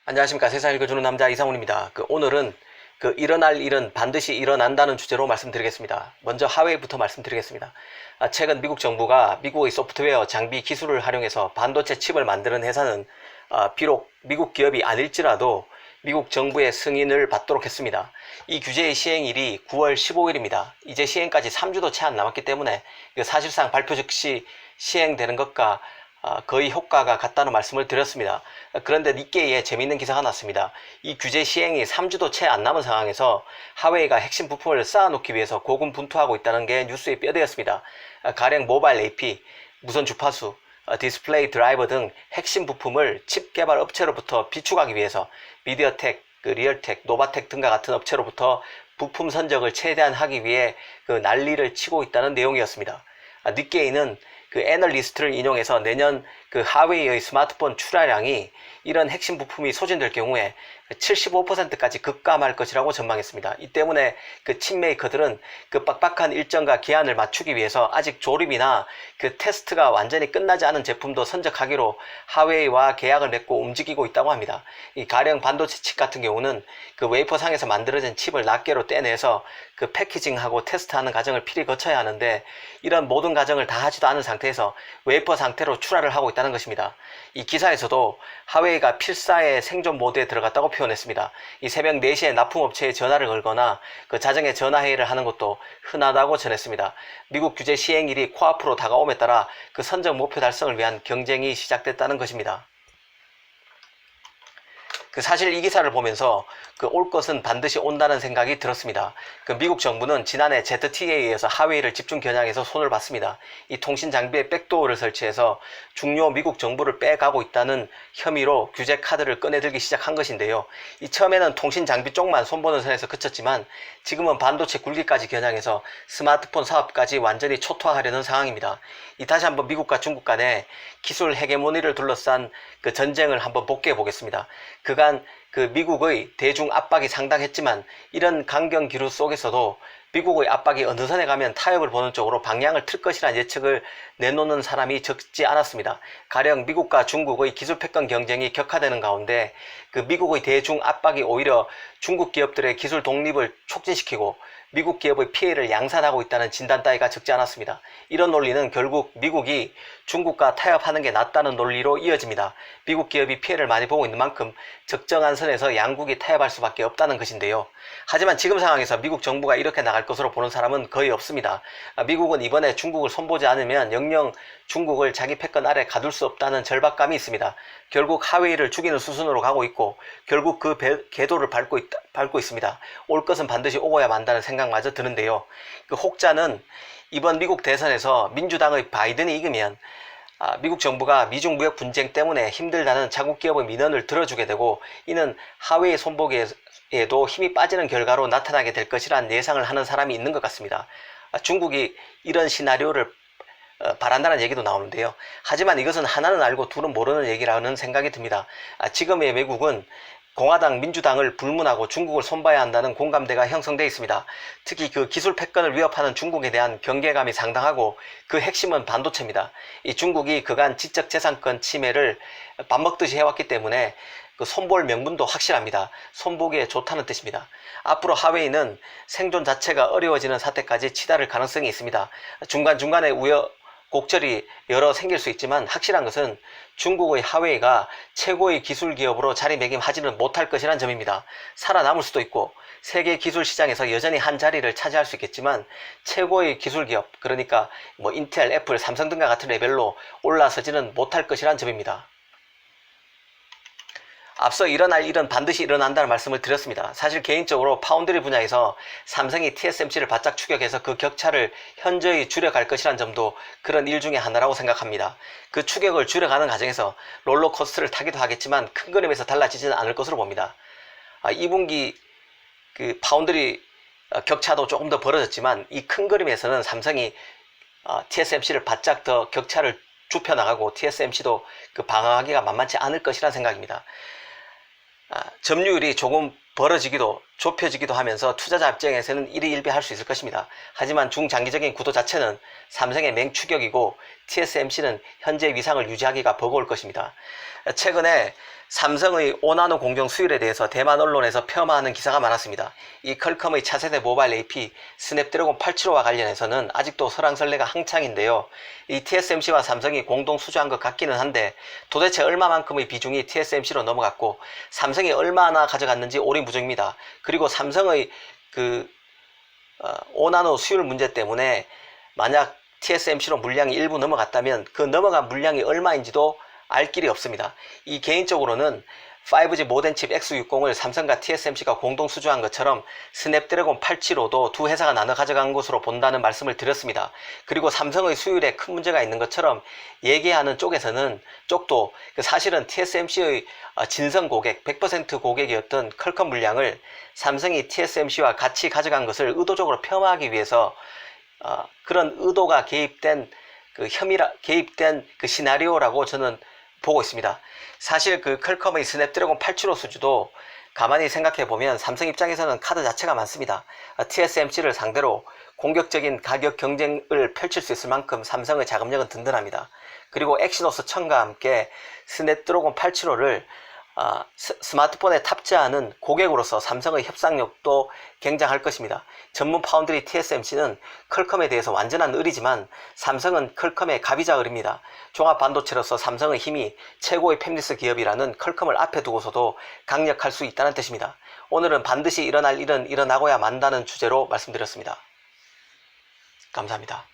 안녕하십니까. 세상 읽어주는 남자 이상훈입니다. 오늘은 일어날 일은 반드시 일어난다는 주제로 말씀드리겠습니다. 먼저 하웨이부터 말씀드리겠습니다. 최근 미국 정부가 미국의 소프트웨어 장비 기술을 활용해서 반도체 칩을 만드는 회사는 비록 미국 기업이 아닐지라도 미국 정부의 승인을 받도록 했습니다. 이 규제의 시행일이 9월 15일입니다. 이제 시행까지 3주도 채 안 남았기 때문에 사실상 발표 즉시 시행되는 것과 거의 효과가 같다는 말씀을 드렸습니다. 그런데 니케이에 재미있는 기사가 났습니다. 이 규제 시행이 3주도 채 안 남은 상황에서 하웨이가 핵심 부품을 쌓아놓기 위해서 고군분투하고 있다는 게 뉴스의 뼈대였습니다. 가령 모바일 AP, 무선 주파수, 디스플레이 드라이버 등 핵심 부품을 칩 개발 업체로부터 비축하기 위해서 미디어텍, 리얼텍, 노바텍 등과 같은 업체로부터 부품 선적을 최대한 하기 위해 난리를 치고 있다는 내용이었습니다. 니케이는 애널리스트를 인용해서 내년 하웨이의 스마트폰 출하량이 이런 핵심 부품이 소진될 경우에 75%까지 급감할 것이라고 전망했습니다. 이 때문에 칩 메이커들은 빡빡한 일정과 기한을 맞추기 위해서 아직 조립이나 테스트가 완전히 끝나지 않은 제품도 선적하기로 하웨이와 계약을 맺고 움직이고 있다고 합니다. 이 가령 반도체 칩 같은 경우는 웨이퍼상에서 만들어진 칩을 낱개로 떼내서 패키징하고 테스트하는 과정을 필히 거쳐야 하는데 이런 모든 과정을 다 하지도 않은 상태에서 웨이퍼 상태로 출하를 하고 있다는 것입니다. 이 기사에서도 하웨이가 필사의 생존 모드에 들어갔다고 표현했습니다. 이 새벽 4시에 납품업체에 전화를 걸거나 자정에 전화회의를 하는 것도 흔하다고 전했습니다. 미국 규제 시행일이 코앞으로 다가옴에 따라 선적 목표 달성을 위한 경쟁이 시작됐다는 것입니다. 사실 이 기사를 보면서 올 것은 반드시 온다는 생각이 들었습니다. 미국 정부는 지난해 ZTE에 의해서 하웨이를 집중 겨냥해서 손을 봤습니다. 이 통신 장비에 백도어를 설치해서 중요 미국 정보를 빼가고 있다는 혐의로 규제 카드를 꺼내들기 시작한 것인데요. 처음에는 통신 장비 쪽만 손보는 선에서 그쳤지만 지금은 반도체 굴기까지 겨냥해서 스마트폰 사업까지 완전히 초토화하려는 상황입니다. 다시 한번 미국과 중국 간의 기술 헤게모니를 둘러싼 전쟁을 한번 복귀해 보겠습니다. 그간 미국의 대중 압박이 상당했지만 이런 강경 기류 속에서도 미국의 압박이 어느 선에 가면 타협을 보는 쪽으로 방향을 틀 것이라는 예측을 내놓는 사람이 적지 않았습니다. 가령 미국과 중국의 기술 패권 경쟁이 격화되는 가운데 미국의 대중 압박이 오히려 중국 기업들의 기술 독립을 촉진시키고 미국 기업의 피해를 양산하고 있다는 진단 따위가 적지 않았습니다. 이런 논리는 결국 미국이 중국과 타협하는 게 낫다는 논리로 이어집니다. 미국 기업이 피해를 많이 보고 있는 만큼 적정한 선에서 양국이 타협할 수밖에 없다는 것인데요. 하지만 지금 상황에서 미국 정부가 이렇게 나갈 것으로 보는 사람은 거의 없습니다. 미국은 이번에 중국을 손보지 않으면 영영 중국을 자기 패권 아래 가둘 수 없다는 절박감이 있습니다. 결국 하웨이를 죽이는 수순으로 가고 있고 결국 궤도를 밟고 있습니다. 올 것은 반드시 오고야 만다는 생각마저 드는데요. 혹자는 이번 미국 대선에서 민주당의 바이든이 이기면 미국 정부가 미중 무역 분쟁 때문에 힘들다는 자국 기업의 민원을 들어주게 되고 이는 하웨이 손보기에도 힘이 빠지는 결과로 나타나게 될 것이라는 예상을 하는 사람이 있는 것 같습니다. 중국이 이런 시나리오를 바란다는 얘기도 나오는데요. 하지만 이것은 하나는 알고 둘은 모르는 얘기라는 생각이 듭니다. 지금의 외국은 공화당, 민주당을 불문하고 중국을 손봐야 한다는 공감대가 형성되어 있습니다. 특히 기술 패권을 위협하는 중국에 대한 경계감이 상당하고 핵심은 반도체입니다. 이 중국이 그간 지적재산권 침해를 밥 먹듯이 해왔기 때문에 손볼 명분도 확실합니다. 손보기에 좋다는 뜻입니다. 앞으로 하웨이는 생존 자체가 어려워지는 사태까지 치달을 가능성이 있습니다. 중간중간에 곡절이 여러 생길 수 있지만 확실한 것은 중국의 하웨이가 최고의 기술 기업으로 자리매김하지는 못할 것이라는 점입니다. 살아남을 수도 있고 세계 기술 시장에서 여전히 한 자리를 차지할 수 있겠지만 최고의 기술 기업, 그러니까 인텔, 애플, 삼성 등과 같은 레벨로 올라서지는 못할 것이라는 점입니다. 앞서 일어날 일은 반드시 일어난다는 말씀을 드렸습니다. 사실 개인적으로 파운드리 분야에서 삼성이 TSMC를 바짝 추격해서 격차를 현저히 줄여갈 것이라는 점도 그런 일 중에 하나라고 생각합니다. 추격을 줄여가는 과정에서 롤러코스터를 타기도 하겠지만 큰 그림에서 달라지지는 않을 것으로 봅니다. 2분기 파운드리 격차도 조금 더 벌어졌지만 이 큰 그림에서는 삼성이 TSMC를 바짝 더 격차를 좁혀나가고 TSMC도 방어하기가 만만치 않을 것이라는 생각입니다. 점유율이 조금 벌어지기도 좁혀지기도 하면서 투자자 입장에서는 일희일비할 수 있을 것입니다. 하지만 중장기적인 구도 자체는 삼성의 맹추격이고 TSMC는 현재 위상을 유지하기가 버거울 것입니다. 최근에 삼성의 5나노 공정 수율에 대해서 대만 언론에서 폄하하는 기사가 많았습니다. 이 퀄컴의 차세대 모바일 AP 스냅드래곤 875와 관련해서는 아직도 설왕설래가 한창인데요. 이 TSMC와 삼성이 공동 수주한 것 같기는 한데 도대체 얼마만큼의 비중이 TSMC로 넘어갔고 삼성이 얼마나 가져갔는지 오리무중입니다. 그리고 삼성의 5나노 수율 문제 때문에 만약 TSMC로 물량이 일부 넘어갔다면 그 넘어간 물량이 얼마인지도 알 길이 없습니다. 이 개인적으로는 5G 모덴 칩 X60을 삼성과 TSMC가 공동 수주한 것처럼 스냅드래곤 875도 두 회사가 나눠 가져간 것으로 본다는 말씀을 드렸습니다. 그리고 삼성의 수율에 큰 문제가 있는 것처럼 얘기하는 쪽도 사실은 TSMC의 진성 고객, 100% 고객이었던 퀄컴 물량을 삼성이 TSMC와 같이 가져간 것을 의도적으로 폄하하기 위해서 그런 의도가 개입된 개입된 시나리오라고 저는 보고 있습니다. 사실 퀄컴의 스냅드래곤 875 수주도 가만히 생각해 보면 삼성 입장에서는 카드 자체가 많습니다. TSMC를 상대로 공격적인 가격 경쟁을 펼칠 수 있을 만큼 삼성의 자금력은 든든합니다. 그리고 엑시노스 1000과 함께 스냅드래곤 875를 스마트폰에 탑재하는 고객으로서 삼성의 협상력도 굉장할 것입니다. 전문 파운드리 TSMC는 퀄컴에 대해서 완전한 을이지만 삼성은 퀄컴의 갑이자 을입니다. 종합반도체로서 삼성의 힘이 최고의 팹리스 기업이라는 퀄컴을 앞에 두고서도 강력할 수 있다는 뜻입니다. 오늘은 반드시 일어날 일은 일어나고야 만다는 주제로 말씀드렸습니다. 감사합니다.